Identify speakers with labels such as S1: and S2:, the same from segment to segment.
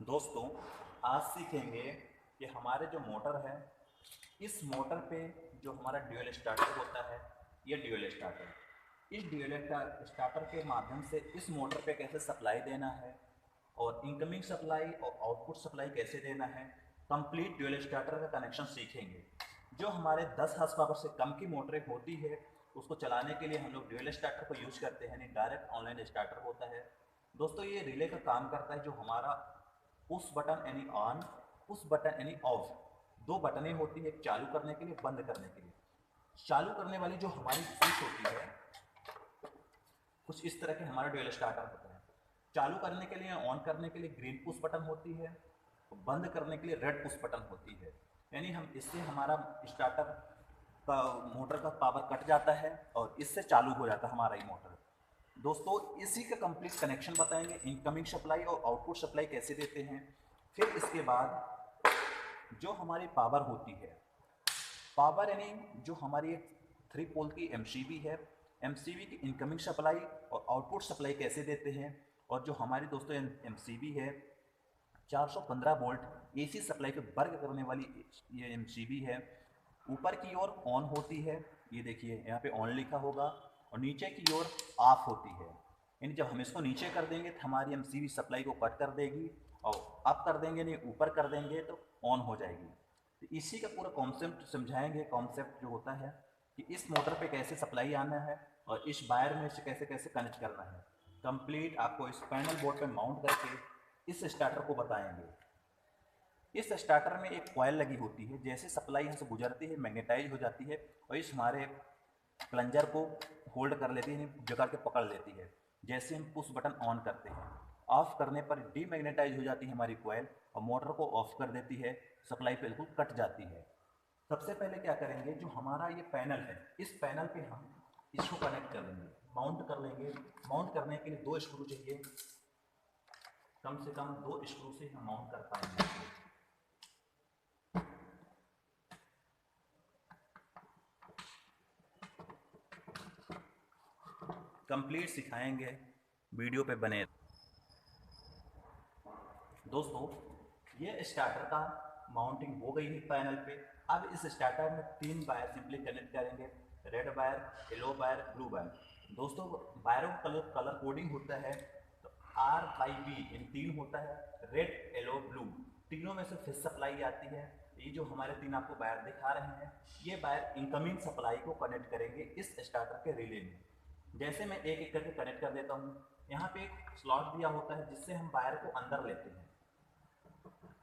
S1: दोस्तों, आज सीखेंगे कि हमारे जो मोटर है, इस मोटर पे जो हमारा ड्यूल स्टार्टर होता है, ये ड्यूल स्टार्टर, इस ड्यूल स्टार्टर के माध्यम से इस मोटर पे कैसे सप्लाई देना है और इनकमिंग सप्लाई और आउटपुट सप्लाई कैसे देना है, कंप्लीट ड्यूल स्टार्टर का कनेक्शन सीखेंगे। जो हमारे 10 हॉर्स पावर से कम की मोटरें होती है, उसको चलाने के लिए हम लोग ड्यूल स्टार्टर को यूज करते हैं, यानी डायरेक्ट ऑनलाइन स्टार्टर होता है। दोस्तों, ये रिले का काम करता है, जो हमारा पुश बटन यानी ऑन, पुश बटन यानी ऑफ, दो बटनें होती है, एक चालू करने के लिए, बंद करने के लिए। चालू करने वाली जो हमारी स्विच होती है, कुछ इस तरह के हमारा ड्यूल स्टार्टर होता है। चालू करने के लिए, ऑन करने के लिए ग्रीन पुश बटन होती है, बंद करने के लिए रेड पुश बटन होती है। यानी हम इससे हमारा स्टार्टर का मोटर का पावर कट जाता है और इससे चालू हो जाता है हमारा ये मोटर। दोस्तों, इसी का कंप्लीट कनेक्शन बताएंगे, इनकमिंग सप्लाई और आउटपुट सप्लाई कैसे देते हैं। फिर इसके बाद जो हमारी पावर होती है, पावर यानी जो हमारी एक 3 पोल की एमसीबी है, एमसीबी की इनकमिंग सप्लाई और आउटपुट सप्लाई कैसे देते हैं। और जो हमारी दोस्तों एमसीबी है, 415 वोल्ट एसी सप्लाई पे वर्क करने वाली ये एमसीबी है। ऊपर की ओर ऑन होती है, ये देखिए यहाँ पे ऑन लिखा होगा, और नीचे की ओर ऑफ होती है। यानी जब हम इसको नीचे कर देंगे तो हमारी एमसीबी सप्लाई को कट कर देगी, और अप कर देंगे नहीं ऊपर कर देंगे तो ऑन हो जाएगी। तो इसी का पूरा कॉन्सेप्ट समझाएंगे। कॉन्सेप्ट जो होता है कि इस मोटर पे कैसे सप्लाई आना है और इस वायर में से कैसे कैसे कनेक्ट करना है, कंप्लीट आपको इस पैनल बोर्ड पे माउंट करके इस स्टार्टर को बताएंगे। इस स्टार्टर में एक कॉइल लगी होती है, जैसे सप्लाई यहाँ से गुजरती है मैग्नेटाइज हो जाती है और इस हमारे प्लंजर को होल्ड कर लेती है, जकड़ के पकड़ लेती है। जैसे हम पुश बटन ऑन करते हैं, ऑफ करने पर डीमैग्नेटाइज हो जाती है हमारी कॉइल और मोटर को ऑफ कर देती है, सप्लाई बिल्कुल कट जाती है। सबसे पहले क्या करेंगे, जो हमारा ये पैनल है, इस पैनल पे हम इसको कनेक्ट कर लेंगे, माउंट कर लेंगे। माउंट करने के लिए 2 स्क्रू चाहिए, कम से कम 2 स्क्रू से हम माउंट कर पाएंगे। कंप्लीट सिखाएंगे, वीडियो पे बने। दोस्तों, ये स्टार्टर का माउंटिंग हो गई है पैनल पे। अब इस स्टार्टर में 3 वायर सिंपली कनेक्ट करेंगे, red wire, yellow wire, blue wire. दोस्तों, वायरों का कलर कोडिंग होता है, तो RYB इन 3 होता है, रेड, येलो, ब्लू। तीनों में से फिर सप्लाई आती है। ये जो हमारे 3 आपको वायर दिखा रहे हैं, ये वायर इनकमिंग सप्लाई को कनेक्ट करेंगे इस स्टार्टर के रिले में। जैसे मैं एक एक करके कनेक्ट कर देता हूँ। यहाँ पे एक स्लॉट दिया होता है जिससे हम वायर को अंदर लेते हैं।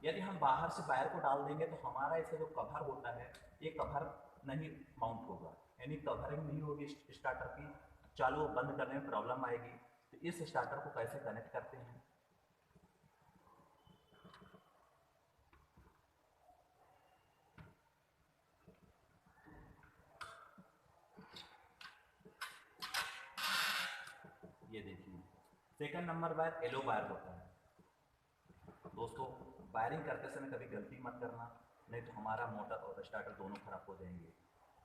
S1: यदि हम बाहर से वायर को डाल देंगे तो हमारा इसका जो कवर होता है, ये कवर नहीं माउंट होगा, यानी कवरिंग नहीं होगी स्टार्टर की, चालू और बंद करने में प्रॉब्लम आएगी। तो इस स्टार्टर को कैसे कनेक्ट करते हैं, ये देखिए। Second number wire yellow wire होता है। दोस्तों, वायरिंग करते समय कभी गलती मत करना, नहीं तो हमारा मोटर और स्टार्टर दोनों खराब हो जाएंगे।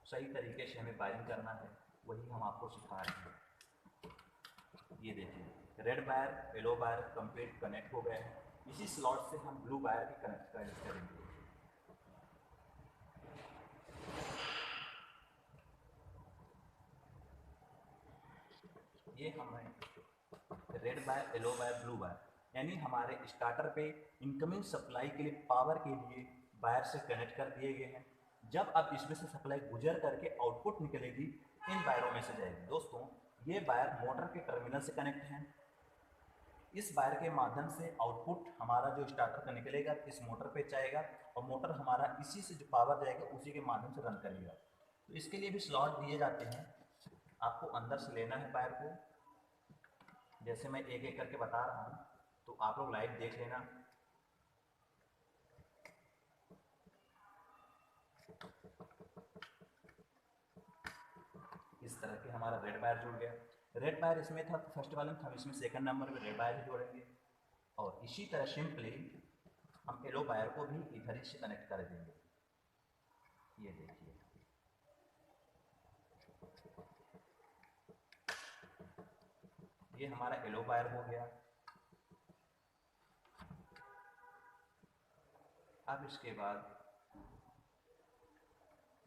S1: सही तरीके से हमें वायरिंग करना है, वही हम आपको सिखा रहे हैं। ये देखिए, red wire, yellow wire complete connect हो गए हैं। इसी स्लॉट से हम ब्लू वायर भी कनेक्ट करेंगे। ये हमें red wire, yellow wire, blue wire, यानी हमारे स्टार्टर पे इनकमिंग सप्लाई के लिए, पावर के लिए वायर से कनेक्ट कर दिए गए हैं। जब अब इसमें से सप्लाई गुजर करके आउटपुट निकलेगी, इन वायरों में से जाएगी। दोस्तों, ये वायर मोटर के टर्मिनल से कनेक्ट हैं। इस वायर के माध्यम से आउटपुट हमारा जो स्टार्टर का निकलेगा, इस मोटर पे जाएगा और मोटर हमारा इसी से जो पावर जाएगा उसी के माध्यम से रन करेगा। तो इसके लिए भी स्लॉट दिए जाते हैं, आपको अंदर से लेना है वायर को। जैसे मैं एक एक करके बता रहा हूँ, तो आप लोग लाइव देख लेना। इस तरह के हमारा रेड वायर जुड़ गया। रेड वायर इसमें था, फर्स्ट वाले में था, इसमें सेकंड नंबर में रेड वायर ही जोड़ेंगे। और इसी तरह सिंपली हम येलो वायर को भी इधर ही से कनेक्ट कर देंगे। ये देखिए, ये हमारा येलो वायर हो गया। अब इसके बाद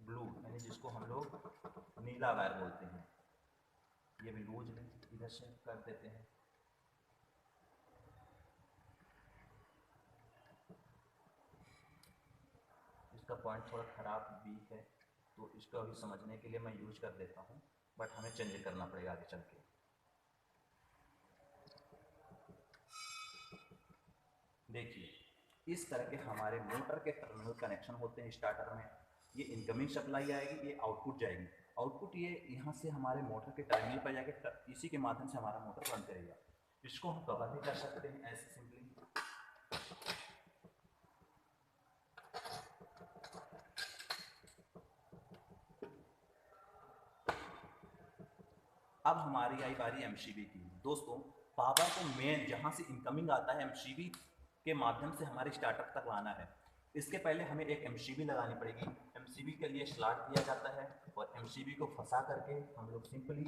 S1: ब्लू यानी जिसको हम लोग नीला वायर बोलते हैं, ये भी लूज है, इधर से कर देते हैं। इसका पॉइंट थोड़ा ख़राब भी है, तो इसको अभी समझने के लिए मैं यूज कर देता हूँ, बट हमें चेंज करना पड़ेगा आगे चल के। देखिए, इस तरह के हमारे मोटर के टर्मिनल कनेक्शन होते हैं स्टार्टर में। ये इनकमिंग सप्लाई आएगी, ये आउटपुट जाएगी। आउटपुट ये यहाँ से हमारे मोटर के टर्मिनल पर जाके इसी के माध्यम से हमारा मोटर रन करेगा। इसको हम कवर भी कर सकते हैं ऐसे सिंपली। अब हमारी आई बारी एमसीबी की। दोस्तों, पावर को मेन जहाँ से इनकमिंग आता है एमसीबी के माध्यम से हमारे स्टार्टर तक लाना है। इसके पहले हमें एक एमसीबी लगानी पड़ेगी। एमसीबी के लिए स्लॉट दिया जाता है और एमसीबी को फंसा करके हम लोग सिंपली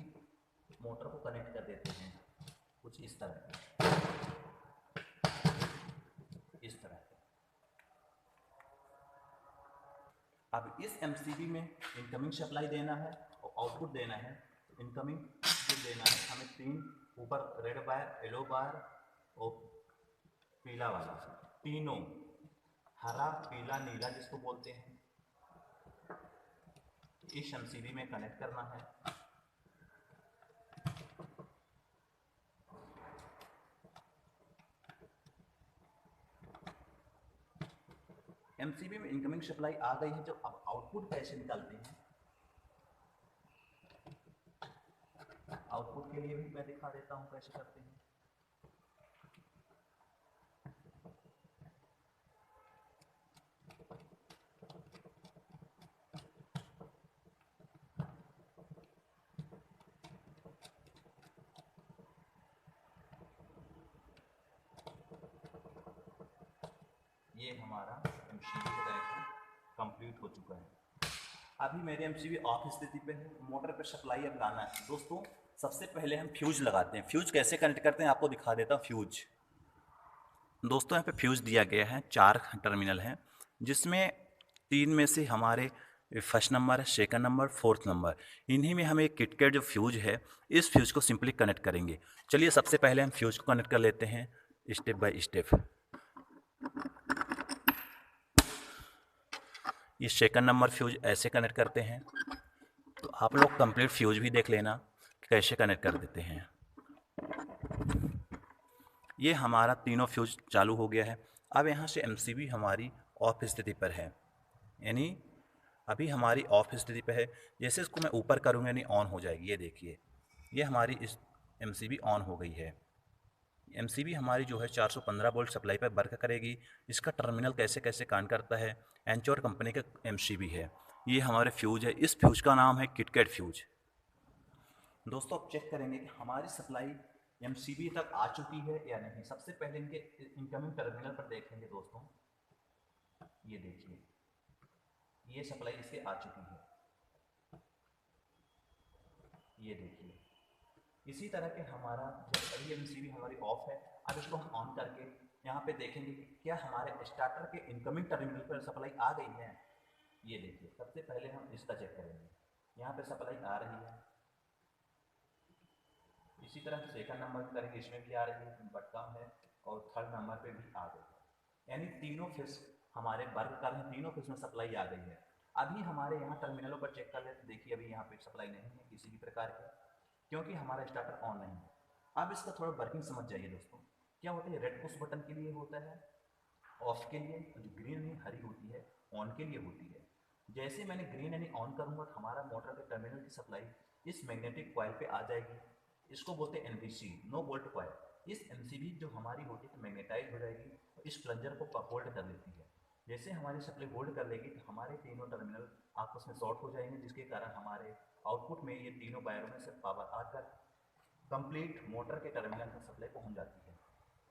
S1: मोटर को कनेक्ट कर देते हैं, कुछ इस तरह, इस तरह। अब इस एमसीबी में इनकमिंग सप्लाई देना है और आउटपुट देना है। इनकमिंग जो देना है हमें 3 ऊपर रेड वायर, येलो वायर और पीला वाला, तीनों हरा, पीला, नीला जिसको बोलते हैं, इस एमसीबी में कनेक्ट करना है। एमसीबी में इनकमिंग सप्लाई आ गई है, जब अब आउटपुट कैसे निकालते हैं, आउटपुट के लिए भी मैं दिखा देता हूं कैसे करते हैं। ये हमारा एमसीबी का कनेक्शन कंप्लीट हो चुका है। अभी मेरे एमसीबी ऑफ स्थिति पे है, मोटर पे सप्लाई अब लाना है। दोस्तों, सबसे पहले हम फ्यूज लगाते हैं। फ्यूज कैसे कनेक्ट करते हैं आपको दिखा देता हूँ। फ्यूज दोस्तों, यहाँ पे फ्यूज दिया गया है, 4 टर्मिनल हैं, जिसमें 3 में से हमारे फर्स्ट नंबर है, सेकंड नंबर, फोर्थ नंबर। इन्हीं में हमें एक किटकैट जो फ्यूज है, इस फ्यूज को सिंपली कनेक्ट करेंगे। चलिए सबसे पहले हम फ्यूज को कनेक्ट कर लेते हैं स्टेप बाय स्टेप। ये सेकंड नंबर फ्यूज ऐसे कनेक्ट करते हैं, तो आप लोग कंप्लीट फ्यूज भी देख लेना कैसे कनेक्ट कर देते हैं। ये हमारा तीनों फ्यूज चालू हो गया है। अब यहाँ से एमसीबी हमारी ऑफ स्थिति पर है, यानी अभी हमारी ऑफ स्थिति पर है। जैसे इसको मैं ऊपर करूँगा यानी ऑन हो जाएगी। ये देखिए, ये हमारी इस एमसीबी ऑन हो गई है। एमसीबी हमारी जो है 415 वोल्ट सप्लाई पर वर्क करेगी। इसका टर्मिनल कैसे कैसे काम करता है, एंचोर कंपनी का एमसीबी है। ये हमारे फ्यूज है, इस फ्यूज का नाम है किटकैट फ्यूज। दोस्तों, अब चेक करेंगे कि हमारी सप्लाई एमसीबी तक आ चुकी है या नहीं। सबसे पहले इनके इनकमिंग टर्मिनल पर देखेंगे। दोस्तों, ये देखिए, ये सप्लाई इसके आ चुकी है, ये देखिए। इसी तरह के हमारा जब अभी एमसीबी हमारी ऑफ है, अब इसको हम ऑन करके यहाँ पे देखेंगे कि क्या हमारे स्टार्टर के इनकमिंग टर्मिनल पर सप्लाई आ गई है। ये देखिए, सबसे पहले हम इसका चेक करेंगे। यहाँ पे सप्लाई आ रही है। इसी तरह सेकंड नंबर पर करेंगे, इसमें भी आ रही है बट कम है, और थर्ड नंबर पे भी आ गई, यानी तीनों फिश हमारे वर्क कर रहे हैं, तीनों फिश में सप्लाई आ गई है। अभी हमारे यहाँ टर्मिनलों पर चेक कर लेते, देखिए अभी यहाँ पे सप्लाई नहीं है किसी भी प्रकार की, क्योंकि हमारा स्टार्टर ऑन नहीं है। अब इसका थोड़ा वर्किंग समझ जाइए दोस्तों। क्या होता है, रेड पुश बटन के लिए होता है, ऑफ के लिए, जो ग्रीन यानी हरी होती है ऑन के लिए होती है। जैसे मैंने ग्रीन यानी ऑन करूँगा तो हमारा मोटर के टर्मिनल की सप्लाई इस मैग्नेटिक कॉइल पे आ जाएगी। इसको बोलते हैं एनवीसी, नो वोल्ट कॉइल। इस एमसीबी जो हमारी होती है मैग्नेटाइज हो जाएगी और इस प्लंजर को होल्ड कर लेती है। जैसे हमारी सप्लाई होल्ड कर लेगी तो हमारे तीनों टर्मिनल आपस में शॉर्ट हो जाएंगे, जिसके कारण हमारे आउटपुट में ये तीनों वायरों में से पावर आकर कंप्लीट मोटर के टर्मिनल में सप्लाई पहुंच जाती है।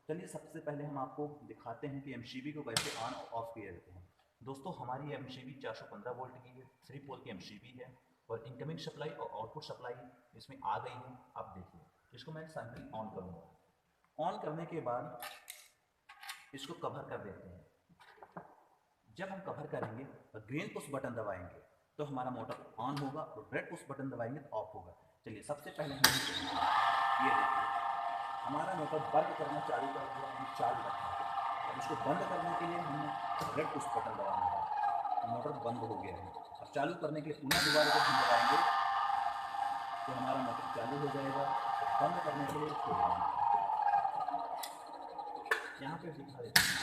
S1: चलिए सबसे पहले हम आपको दिखाते हैं कि एमसीबी को कैसे ऑन और ऑफ किया जाते हैं। दोस्तों, हमारी एमसीबी 415 वोल्ट की है, 3 पोल की एमसीबी है और इनकमिंग सप्लाई और आउटपुट सप्लाई इसमें आ गई है। आप देखिए, इसको मैं सैंपल ऑन करूँगा। ऑन करने के बाद इसको कवर कर देते हैं। जब हम कवर करेंगे और ग्रीन पुश बटन दबाएंगे तो हमारा मोटर ऑन होगा और रेड पुश बटन दबाएंगे तो ऑफ होगा। चलिए सबसे पहले हम ये देखिए हमारा मोटर बंद करना चालू कर दिया, हम चालू रखा है। अब इसको बंद करने के लिए हमने रेड पुश बटन दबाना है, तो मोटर बंद हो गया है। अब चालू करने के लिए पुनः दोबारा जब हम दबाएंगे तो हमारा मोटर चालू हो जाएगा। बंद करने के लिए इसको यहाँ पे दिखा देते हैं,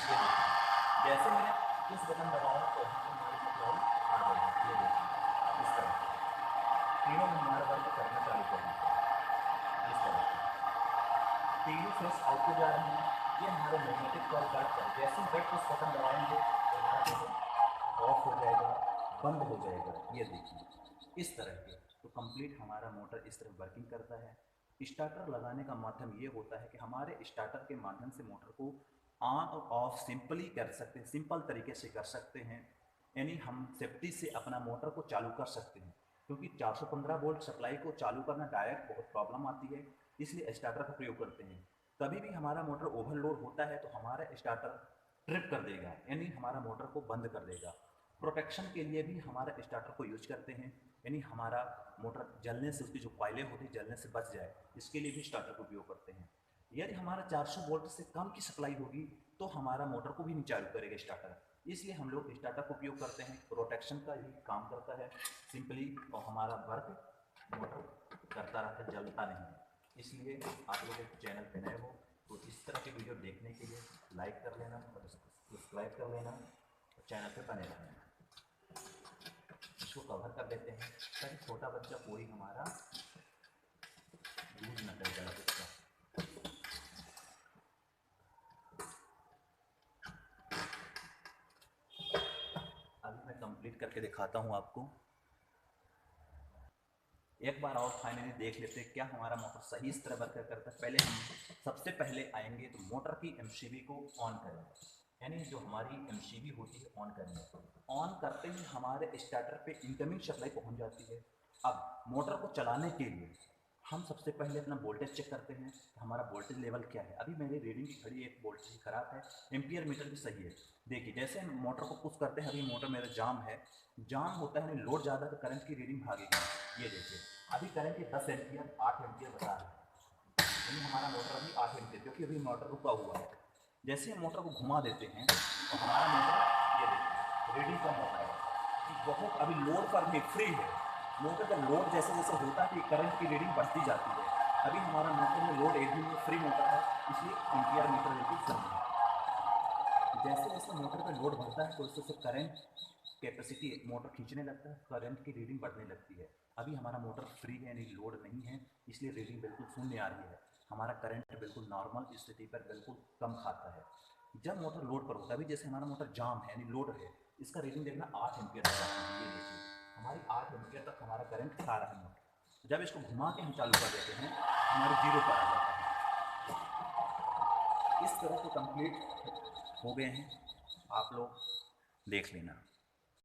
S1: जैसे मैंने पुश बटन दबाया तो आ गया, ये देखिए इस तरह तीनों में हमारा वर्क करना चालू कर दिया। इस तरह तीनों फेस आउटपुट जा रहे हैं, ये हमारे मैग्नेटिक कॉइल वर्क कर। जैसे रेड पुश बटन दबाएंगे तो हमारा ऑफ हो जाएगा, बंद हो जाएगा, ये देखिए इस तरह के। तो कंप्लीट हमारा मोटर इस तरह वर्किंग करता है। स्टार्टर लगाने का माध्यम ये होता है कि हमारे स्टार्टर के माध्यम से मोटर को ऑन और ऑफ सिंपली कर सकते हैं, सिंपल तरीके से कर सकते हैं। यानी हम सेफ्टी से अपना मोटर को चालू कर सकते हैं, क्योंकि 415 वोल्ट सप्लाई को चालू करना डायरेक्ट बहुत प्रॉब्लम आती है, इसलिए स्टार्टर का प्रयोग करते हैं। कभी भी हमारा मोटर ओवरलोड होता है तो हमारा स्टार्टर ट्रिप कर देगा, यानी हमारा मोटर को बंद कर देगा। प्रोटेक्शन के लिए भी हमारा स्टार्टर को यूज करते हैं, यानी हमारा मोटर जलने से, उसकी जो कॉइलें होती है जलने से बच जाए, इसके लिए भी स्टार्टर का उपयोग करते हैं। यदि हमारा 400 वोल्ट से कम की सप्लाई होगी तो हमारा मोटर को भी नहीं चालू करेगा स्टार्टर, इसलिए हम लोग स्टार्टर का उपयोग करते हैं। प्रोटेक्शन का ही काम करता है सिंपली, और हमारा वर्क मोटर करता रहता है, जलता नहीं है। इसलिए आप लोग एक चैनल पे नए हो तो इस तरह के वीडियो देखने के लिए लाइक कर लेना और सब्सक्राइब कर लेना और चैनल पे बने रहना। इसको कवर कर लेते हैं ताकि छोटा बच्चा कोई हमारा यूज न करे गलत इसका। अभी मैं कंप्लीट करके दिखाता हूँ आपको। एक बार और फाइनली देख लेते हैं क्या हमारा मोटर सही इस तरह वर्क करता है। पहले हम सबसे पहले आएंगे तो मोटर की एमसीबी को ऑन करेंगे, यानी जो हमारी एमसीबी होती है ऑन करेंगे। ऑन करते ही हमारे स्टार्टर पे इनकमिंग सप्लाई पहुंच जाती है। अब मोटर को चलाने के लिए हम सबसे पहले अपना वोल्टेज चेक करते हैं कि हमारा वोल्टेज लेवल क्या है। अभी मेरी रीडिंग की घड़ी एक वोल्टेज खराब है, एम्पियर मीटर भी सही है। देखिए जैसे हम मोटर को पुश करते हैं, अभी मोटर मेरा जाम है, जाम होता है यानी लोड ज़्यादा तो करंट की रीडिंग भागेगी। ये देखिए अभी करंट की 10 एम्पियर 8 एम्पियर बता रहा है, यानी हमारा मोटर अभी 8 एम्पियर, क्योंकि अभी मोटर रुका हुआ है। जैसे हम मोटर को घुमा देते हैं तो हमारा मोटर ये देखिए रीडिंग कम होता है कि बहुत अभी लोड पर भी फ्री है। मोटर का लोड जैसे जैसे होता है कि करंट की रीडिंग बढ़ती जाती है। अभी हमारा मोटर में लोड एक भी फ्री मोटर है, इसलिए एम्पियर मीटर बिल्कुल सही है। जैसे जैसे मोटर पे लोड बढ़ता है तो उससे करंट कैपेसिटी मोटर खींचने लगता है, करंट की रीडिंग बढ़ने लगती है। अभी हमारा मोटर फ्री है यानी लोड नहीं है, इसलिए रीडिंग बिल्कुल शून्य आ रही है। हमारा करंट बिल्कुल नॉर्मल स्थिति पर बिल्कुल कम खाता है। जब मोटर लोड पर होता है, अभी जैसे हमारा मोटर जाम है यानी लोड है, इसका रीडिंग देखना 8 एम्पियर तक आती है। ये देखिए हमारी 8 एम्पियर तक हमारा करंट खा रहा है मोटर। जब इसको घुमा के हम चालू कर देते हैं हमारे 0 पर आ जाता है। इस तरह से कंप्लीट हो गए हैं, आप लोग देख लेना।